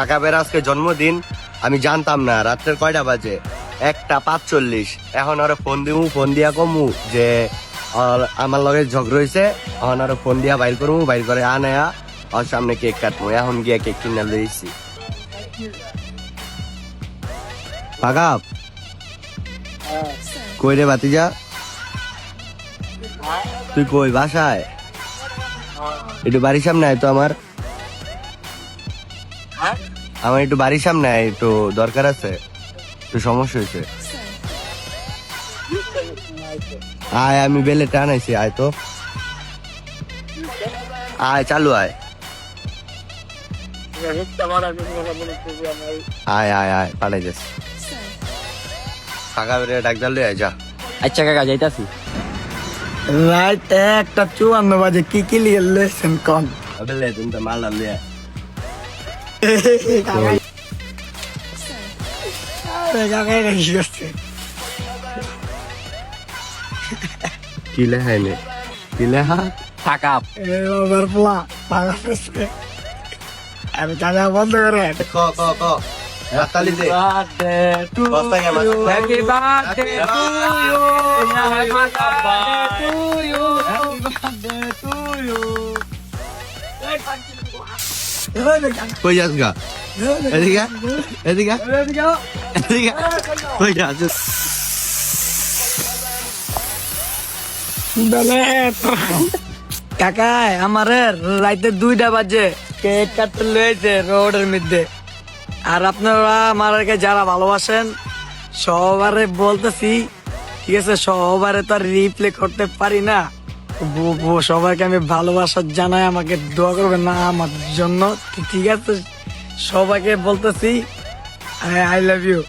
আকাবের আজকে জন্মদিন, আমি জানতাম না রাত্রের কয়টা বাজে, 1:45। এখন আরো ফোন দিয়া কমু যে আমার লগে ঝগড়া হয়েছে, এখন আরো ফোন দিয়া বাইর করবো, বাইর করে আনায়া ওর সামনে কেক কাটবো। এখন গিয়া কেক কিনে লইছি। আকাব কই রে বাতিজা, তুই কই? বাসায়? একটু বাড়ির সামনে আয় তো, আমার একটু বাড়ির সামনে আয়, একটু দরকার আছে, একটু সমস্যা হয়েছে। আয়, আমি বেলে টানাইছি, আয় তো, আয়, চালু আয়, আয় আয় আয়, পালাই যাস। কাকা বেরে ডাক দিলে আয়, যা। আচ্ছা কাকা যাইতাছি। রাইট 1:54 বাজে কি কি লিয়ে লেছেন কন? বেলে তুমি তো মাল ডাল দিয়ে কাকাই রেখে গেছে। কি লেখাই নে, কি লেখা? টাকা ওভার প্লা পাগা ফেসে আমি কাকা বন্ধ করে ক ক ক হাততালি দে। বস্তা কে মাছ? Happy birthday to you, happy birthday to you, happy birthday to you. কই যাস গা? এদিকে এদিকে এদিকে কই যাস? কাকা আমার রাইতে 2টা বাজে কেক কাটতে লয়েছে রোডের মধ্যে। আর আপনারা আমাকে যারা ভালোবাসেন সবারে বলতেছি, ঠিক আছে, সবারে তো আর রিপ্লে করতে পারি না। সবাইকে আমি ভালোবাসা জানাই, আমাকে দোয়া করবেন না আমার জন্য, ঠিক আছে? সবাইকে বলতেছি আই লাভ ইউ।